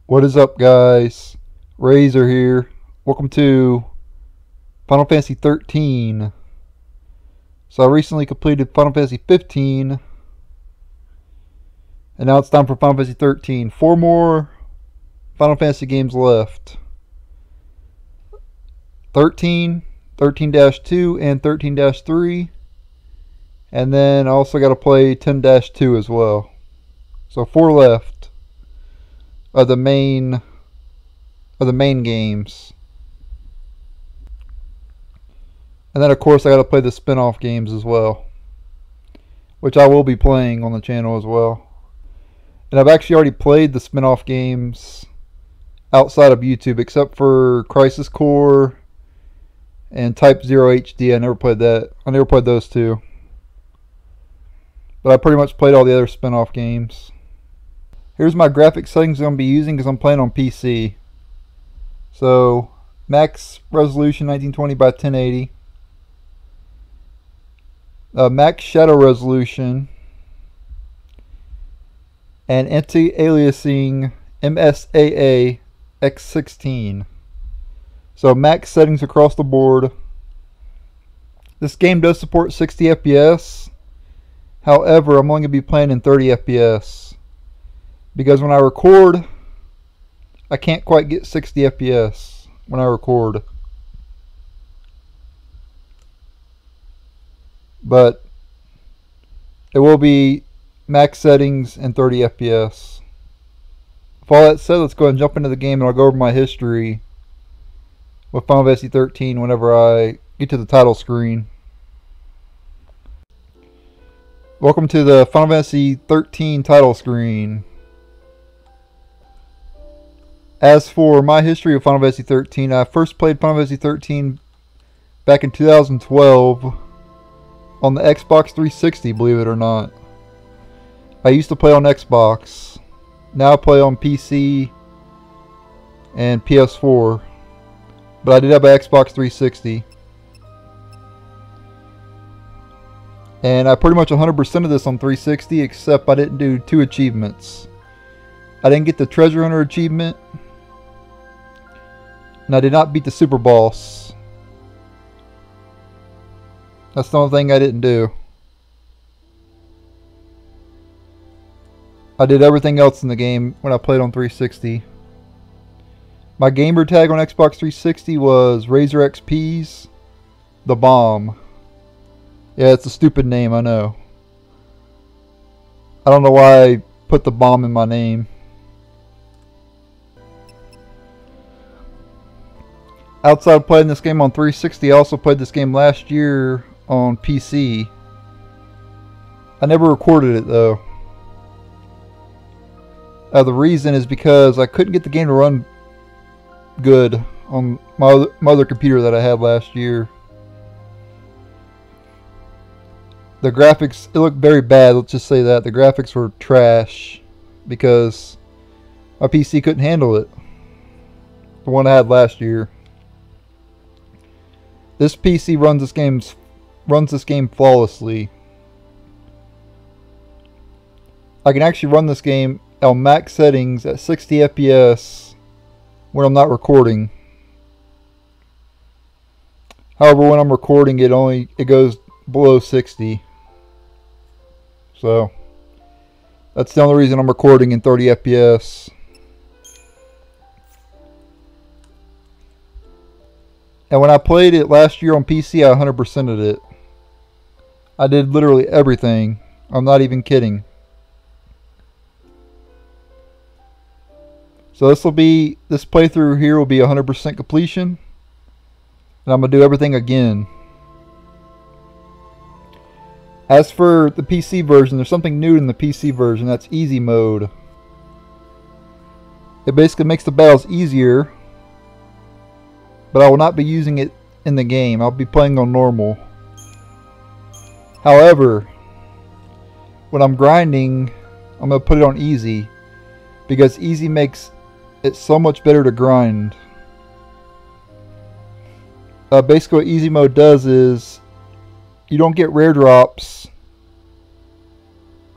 What is up, guys? Razer here. Welcome to Final Fantasy XIII. So I recently completed Final Fantasy XV, and now it's time for Final Fantasy XIII. 4 more Final Fantasy games left. 13, 13-2, and 13-3. And then I also got to play 10-2 as well. So 4 left of the main games. And then of course I got to play the spin-off games as well, which I will be playing on the channel as well. And I've actually already played the spin-off games outside of YouTube, except for Crisis Core and Type 0 HD. I never played that. I never played those two. But I pretty much played all the other spin-off games. Here's my graphic settings I'm going to be using because I'm playing on PC. So, max resolution 1920 by 1080. Max shadow resolution. And anti-aliasing MSAA X16. So max settings across the board. This game does support 60 FPS. However, I'm only going to be playing in 30 FPS. Because when I record, I can't quite get 60 FPS when I record. But it will be max settings and 30 FPS. With all that said, let's go ahead and jump into the game and I'll go over my history with Final Fantasy XIII whenever I get to the title screen. Welcome to the Final Fantasy XIII title screen. As for my history of Final Fantasy XIII, I first played Final Fantasy XIII back in 2012 on the Xbox 360, believe it or not. I used to play on Xbox. Now I play on PC and PS4. But I did have an Xbox 360. And I pretty much 100% of this on 360, except I didn't do 2 achievements. I didn't get the Treasure Hunter achievement. And I did not beat the Super Boss. That's the only thing I didn't do. I did everything else in the game when I played on 360. My gamer tag on Xbox 360 was Razerxpsthebomb. Yeah, it's a stupid name, I know. I don't know why I put the bomb in my name. Outside of playing this game on 360, I also played this game last year on PC. I never recorded it though. The reason is because I couldn't get the game to run good on my other computer that I had last year. The graphics, it looked very bad, let's just say that. The graphics were trash because my PC couldn't handle it. The one I had last year. This PC runs this game flawlessly. I can actually run this game on max settings at 60 FPS when I'm not recording. However, when I'm recording, it goes below 60. So that's the only reason I'm recording in 30 FPS. And when I played it last year on PC, I 100%ed it. I did literally everything. I'm not even kidding. So this playthrough here will be 100% completion. And I'm going to do everything again. As for the PC version, there's something new in the PC version. That's easy mode. It basically makes the battles easier. But I will not be using it in the game. I'll be playing on normal. However, when I'm grinding, I'm going to put it on easy. Because easy makes it so much better to grind. Basically what easy mode does is you don't get rare drops.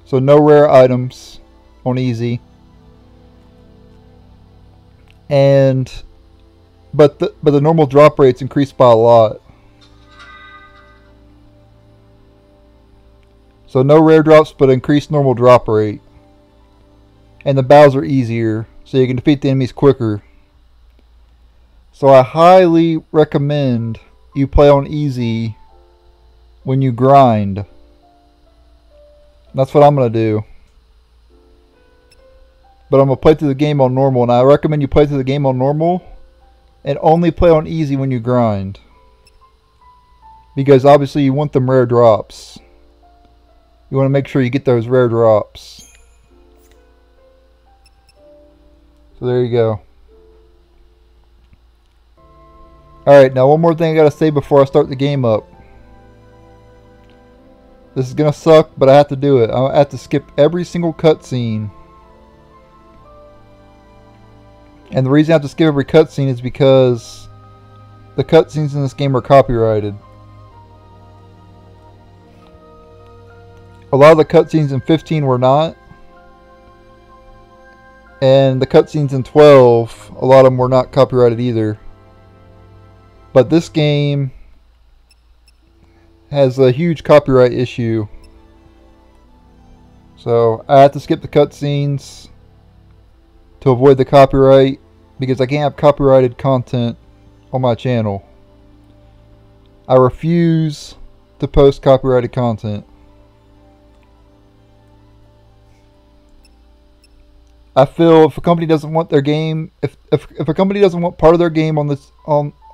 So no rare items on easy. and but the normal drop rate's increased by a lot. So no rare drops, but increased normal drop rate. And the battles are easier, so you can defeat the enemies quicker. So I highly recommend you play on easy when you grind. That's what I'm going to do. But I'm going to play through the game on normal, and I recommend you play through the game on normal and only play on easy when you grind. Because obviously you want them rare drops. You want to make sure you get those rare drops. So there you go. Alright, now one more thing I gotta say before I start the game up. This is gonna suck, but I have to do it. I have to skip every single cutscene. And the reason I have to skip every cutscene is because the cutscenes in this game are copyrighted. A lot of the cutscenes in 15 were not. And the cutscenes in 12, a lot of them were not copyrighted either. But this game has a huge copyright issue. So I have to skip the cutscenes to avoid the copyright, because I can't have copyrighted content on my channel. I refuse to post copyrighted content. I feel if a company doesn't want their game, if a company doesn't want part of their game on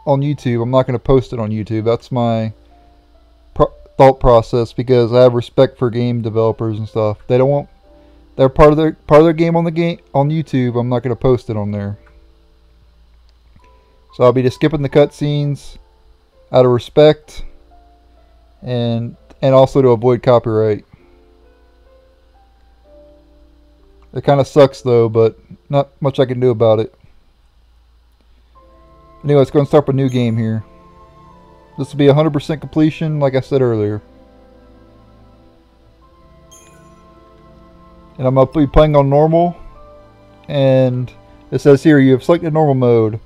YouTube, I'm not going to post it on YouTube. That's my thought process, because I have respect for game developers and stuff. They don't want their part of their game on YouTube. I'm not going to post it on there. So I'll be just skipping the cutscenes out of respect, and also to avoid copyright. It kind of sucks though, but not much I can do about it. Anyway, let's go and start up a new game here. This will be 100% completion, like I said earlier. And I'm going to be playing on normal. And it says here, you have selected normal mode.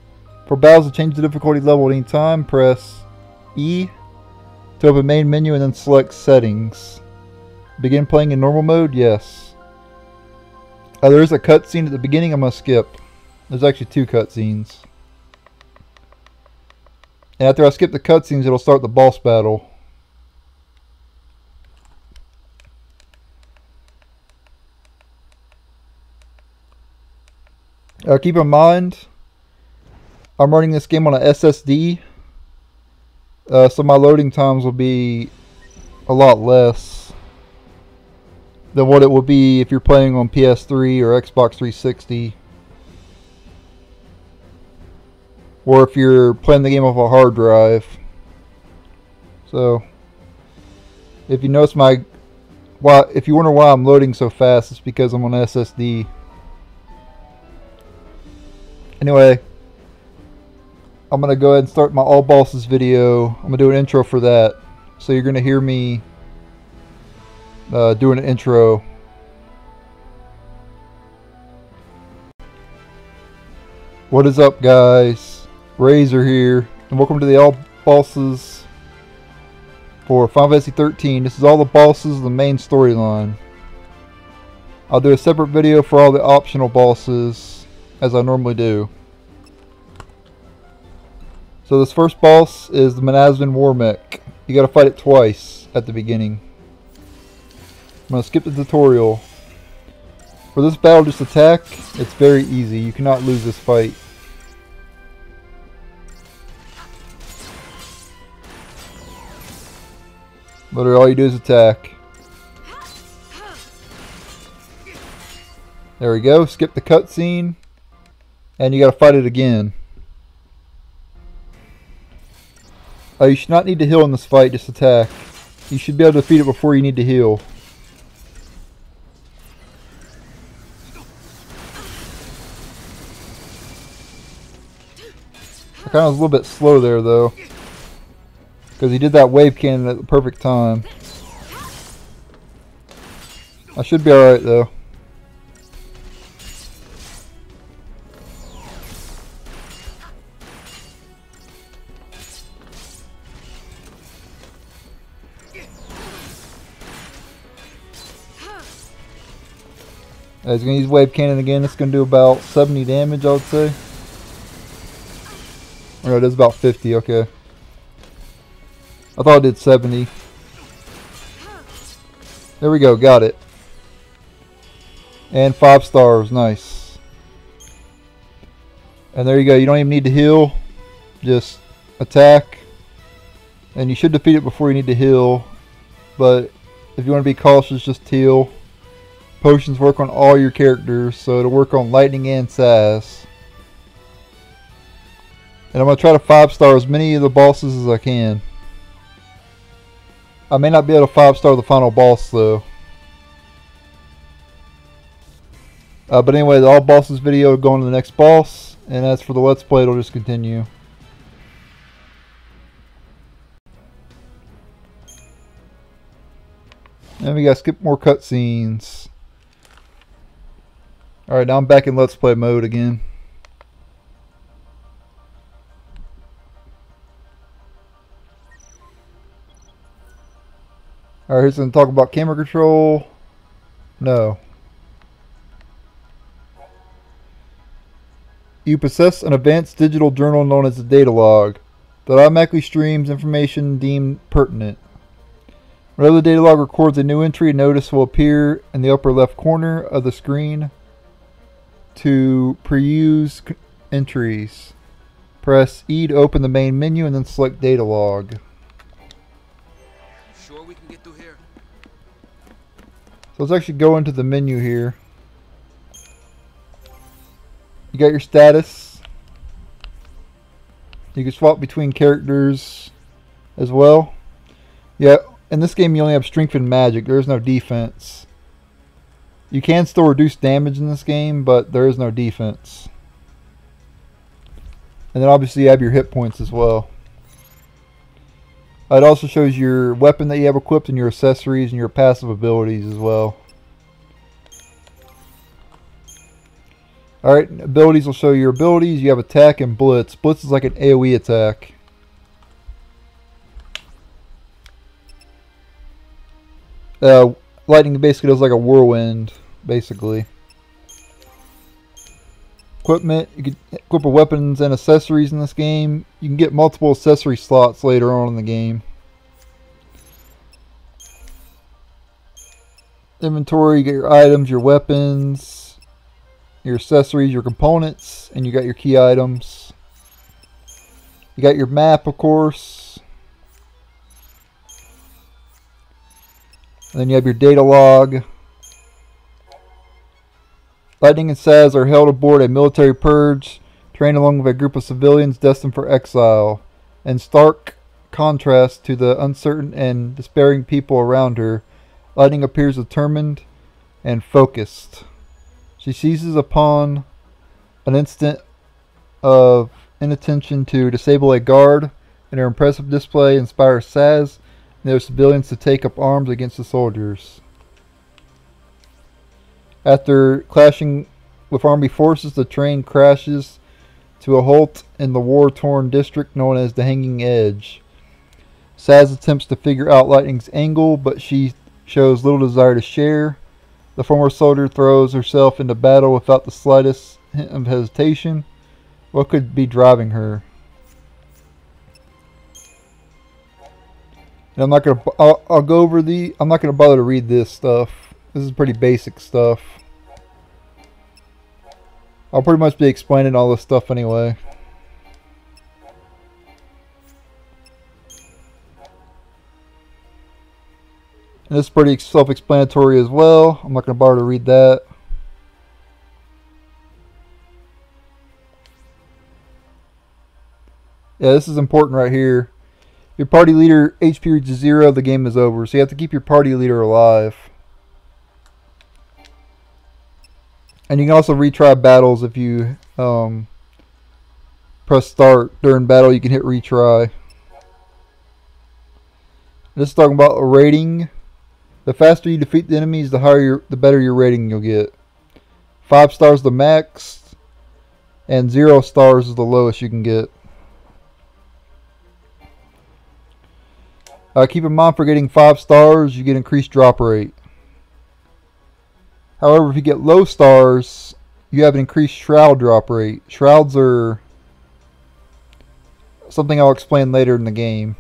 For battles to change the difficulty level at any time, press E to open main menu and then select settings. Begin playing in normal mode? Yes. There is a cutscene at the beginning I'm going to skip. There's actually 2 cutscenes. And after I skip the cutscenes, it'll start the boss battle. Keep in mind, I'm running this game on an SSD. So my loading times will be a lot less than what it would be if you're playing on PS3 or Xbox 360. Or if you're playing the game off a hard drive. So, if you notice if you wonder why I'm loading so fast, it's because I'm on SSD. Anyway, I'm going to go ahead and start my all bosses video. I'm going to do an intro for that. So you're going to hear me doing an intro. What is up, guys? Razer here, and welcome to the all bosses for Final Fantasy XIII. This is all the bosses of the main storyline. I'll do a separate video for all the optional bosses, as I normally do. So this first boss is the Manasvin War Mech. You gotta fight it twice at the beginning. I'm gonna skip the tutorial. For this battle, just attack. It's very easy. You cannot lose this fight. Literally all you do is attack. There we go. Skip the cutscene. And you gotta fight it again. You should not need to heal in this fight, just attack. You should be able to defeat it before you need to heal. I kind of was a little bit slow there though, because he did that wave cannon at the perfect time. I should be alright though. He's going to use wave cannon again. It's going to do about 70 damage, I would say. Or no, it does about 50, okay. I thought it did 70. There we go, got it. And 5 stars, nice. And there you go, you don't even need to heal. Just attack. And you should defeat it before you need to heal. But if you want to be cautious, just heal. Potions work on all your characters, so it'll work on Lightning and Saz. And I'm going to try to 5-star as many of the bosses as I can. I may not be able to 5-star the final boss though. But anyway, the all bosses video will go on to the next boss. And as for the Let's Play, it'll just continue. And we gotta skip more cutscenes. Alright, now I'm back in Let's Play mode again. Alright, here's going to talk about camera control. No. You possess an advanced digital journal known as a data log that automatically streams information deemed pertinent. Whenever the data log records a new entry, a notice will appear in the upper left corner of the screen. To peruse entries, press E to open the main menu and then select data log. Sure we can get through here? So let's actually go into the menu here. You got your status. You can swap between characters as well. Yeah, in this game you only have strength and magic. There is no defense. You can still reduce damage in this game, but there is no defense. And then obviously you have your hit points as well. It also shows your weapon that you have equipped and your accessories and your passive abilities as well. Alright, abilities will show your abilities. You have attack and blitz. Blitz is like an AoE attack. Lightning basically does like a whirlwind, basically. Equipment, you can equip weapons and accessories in this game. You can get multiple accessory slots later on in the game. Inventory, you get your items, your weapons, your accessories, your components, and you got your key items. You got your map, of course. And then you have your data log. Lightning and Saz are held aboard a military purge, trained along with a group of civilians destined for exile. In stark contrast to the uncertain and despairing people around her, Lightning appears determined and focused. She seizes upon an instant of inattention to disable a guard, and her impressive display inspires Saz and their civilians to take up arms against the soldiers. After clashing with army forces, the train crashes to a halt in the war-torn district known as the Hanging Edge. Saz attempts to figure out Lightning's angle, but she shows little desire to share. The former soldier throws herself into battle without the slightest hint of hesitation. What could be driving her? And I'm not gonna. I'll go over the. I'm not gonna bother to read this stuff. This is pretty basic stuff. I'll pretty much be explaining all this stuff anyway. And this is pretty self-explanatory as well. I'm not going to bother to read that. Yeah, this is important right here. Your party leader HP reaches 0, the game is over. So you have to keep your party leader alive. And you can also retry battles if you press start during battle. You can hit retry. This is talking about a rating. The faster you defeat the enemies, the better your rating you'll get. 5 stars the max, and 0 stars is the lowest you can get. Keep in mind, for getting 5 stars, you get increased drop rate. However, if you get low stars, you have an increased shroud drop rate. Shrouds are something I'll explain later in the game.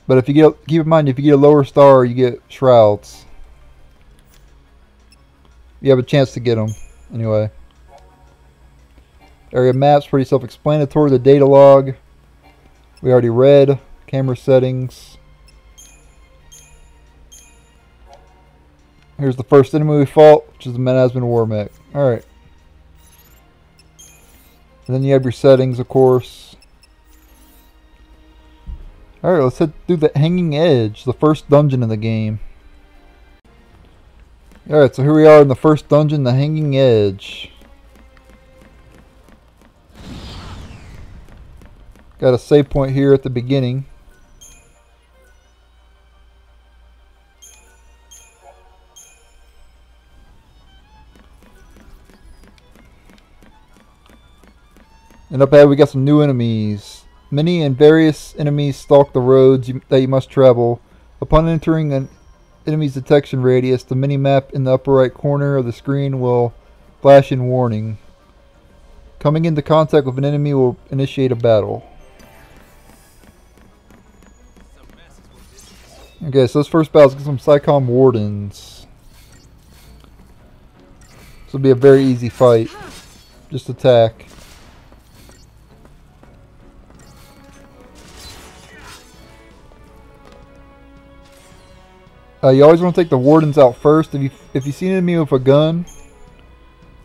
But if you get, keep in mind, if you get a lower star, you get shrouds. You have a chance to get them, anyway. Area maps, pretty self-explanatory. The data log, we already read. Camera settings. Here's the first enemy we fought, which is the Manasman War Mech. Alright. And then you have your settings, of course. Alright, let's head through the Hanging Edge, the first dungeon in the game. Alright, so here we are in the first dungeon, the Hanging Edge. Got a save point here at the beginning. And up ahead we got some new enemies. Many and various enemies stalk the roads that you must travel. Upon entering an enemy's detection radius, the mini-map in the upper right corner of the screen will flash in warning. Coming into contact with an enemy will initiate a battle. Okay, so this first battle is get some Psychom Wardens. This will be a very easy fight. Just attack. You always want to take the Wardens out first. If you see an enemy with a gun,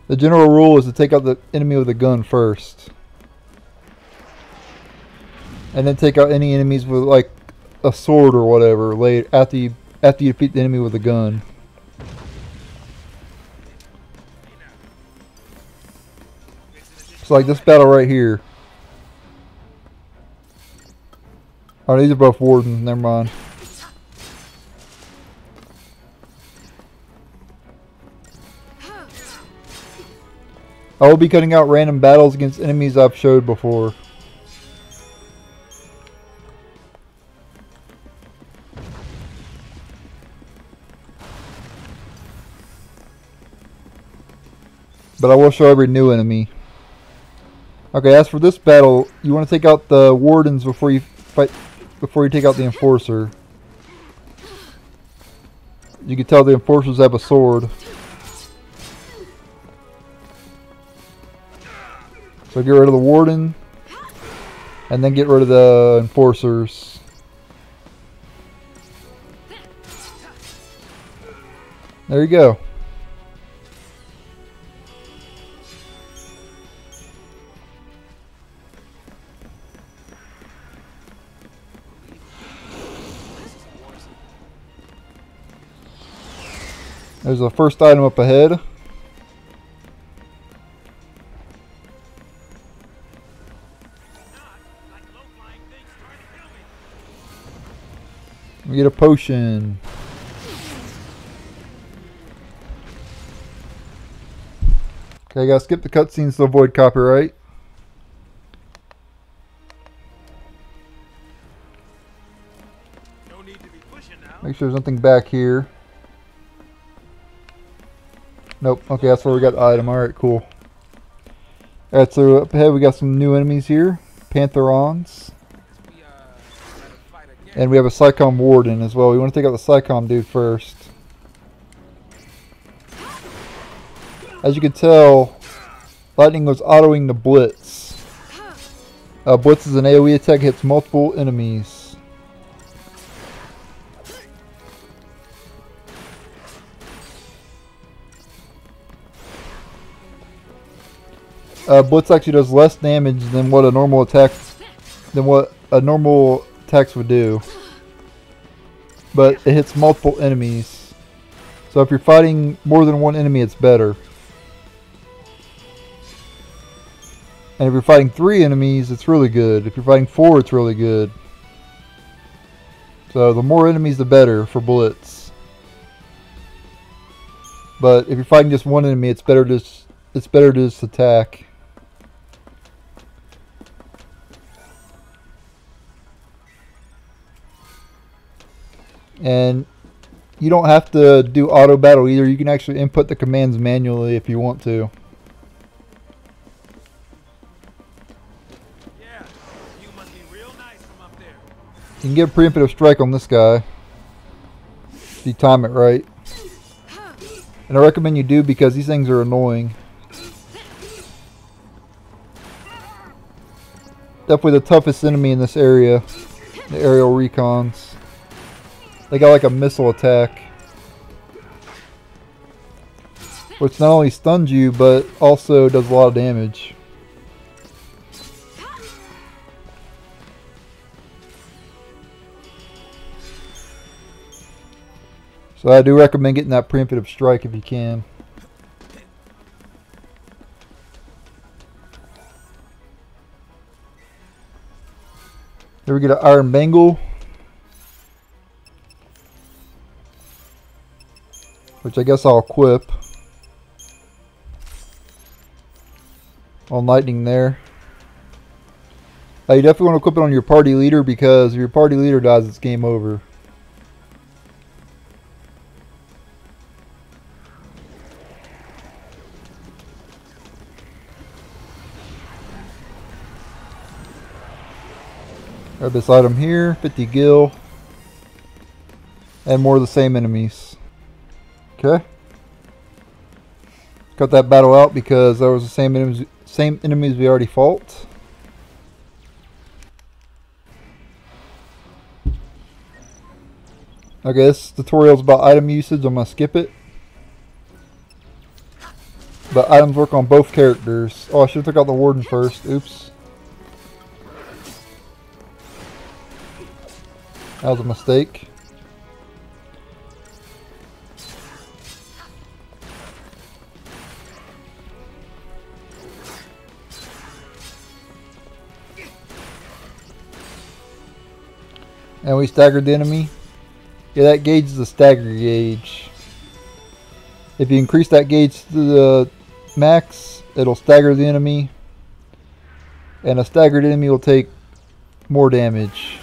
the general rule is to take out the enemy with a gun first. And then take out any enemies with like a sword or whatever later after you defeat the enemy with a gun. It's like this battle right here. Oh, these are both Wardens, never mind. I will be cutting out random battles against enemies I've showed before. But I will show every new enemy. Okay, as for this battle, you want to take out the Wardens before you take out the Enforcer. You can tell the Enforcers have a sword. So get rid of the Warden, and then get rid of the Enforcers. There you go. There's the first item up ahead. We get a potion. Okay, I gotta skip the cutscenes to avoid copyright. No need to be pushing now. Make sure there's nothing back here. Nope. Okay, that's where we got the item. Alright, cool. Alright, so up ahead we got some new enemies here. Pantherons. And we have a Psychom Warden as well. We want to take out the Psychom dude first. As you can tell, Lightning was autoing the Blitz. Blitz is an AoE attack, hits multiple enemies. Blitz actually does less damage than what a normal attacks would do, but it hits multiple enemies. So if you're fighting more than one enemy, it's better. And if you're fighting 3 enemies, it's really good. If you're fighting 4, it's really good. So the more enemies, the better for Blitz. But if you're fighting just one enemy, it's better to just attack. And you don't have to do auto battle either. You can actually input the commands manually if you want to. Yeah, you must be real nice from up there. You can get a preemptive strike on this guy if you time it right. And I recommend you do because these things are annoying. Definitely the toughest enemy in this area, the aerial recons. They got like a missile attack, which not only stuns you, but also does a lot of damage. So I do recommend getting that preemptive strike if you can. Here we get an Iron Bangle, which I guess I'll equip. On lightning there. You definitely want to equip it on your party leader because if your party leader dies, it's game over. Grab this item here, 50 gil, and more of the same enemies. Okay. Cut that battle out because that was the same enemies we already fought. Okay, this tutorial is about item usage. I'm going to skip it. But items work on both characters. Oh, I should have took out the warden first. Oops. That was a mistake. And we staggered the enemy. Yeah, that gauge is the stagger gauge. If you increase that gauge to the max, it'll stagger the enemy. And a staggered enemy will take more damage.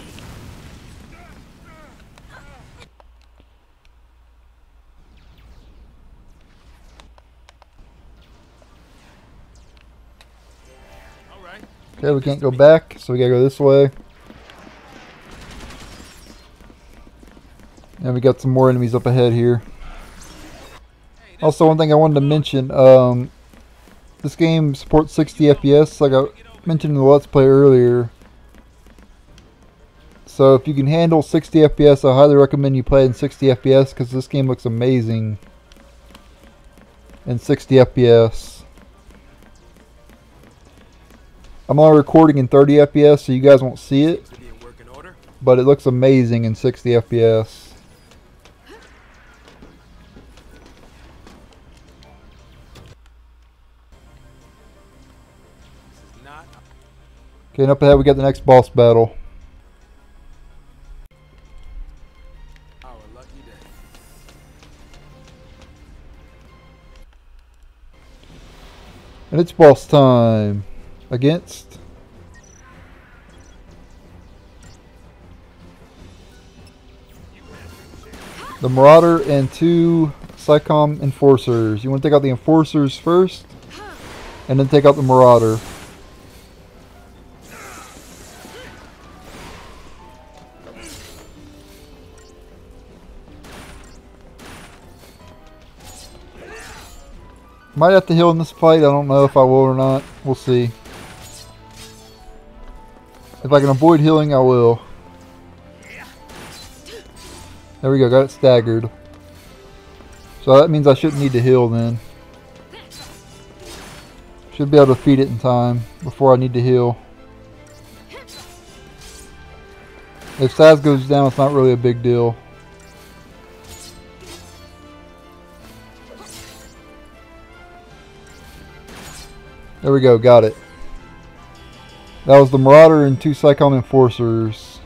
Okay, we can't go back, so we gotta go this way. And we got some more enemies up ahead here. Also, one thing I wanted to mention, this game supports 60 FPS, like I mentioned in the Let's Play earlier. So if you can handle 60 FPS, I highly recommend you play in 60 FPS because this game looks amazing in 60 FPS. I'm only recording in 30 FPS, so you guys won't see it. But it looks amazing in 60 FPS. Okay, and up ahead we got the next boss battle. And it's boss time against the Marauder and 2 Psychom Enforcers. You want to take out the Enforcers first and then take out the Marauder. Might have to heal in this fight. I don't know if I will or not. We'll see. If I can avoid healing, I will. There we go. Got it staggered. So that means I shouldn't need to heal then. Should be able to defeat it in time before I need to heal. If Saz goes down, it's not really a big deal. There we go, got it. That was the Marauder and 2 Psychom Enforcers.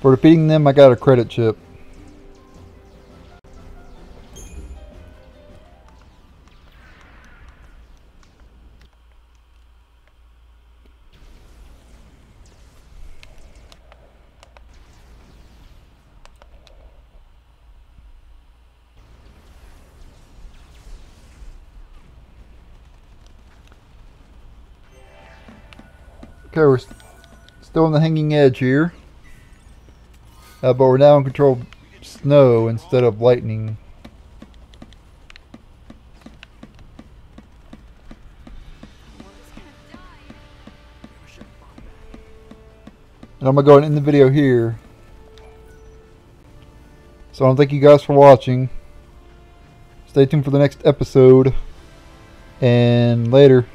For defeating them, I got a credit chip. Okay, we're still on the hanging edge here. But we're now in control of snow instead of lightning. And I'm going to go and end the video here. So I want to thank you guys for watching. Stay tuned for the next episode. And later.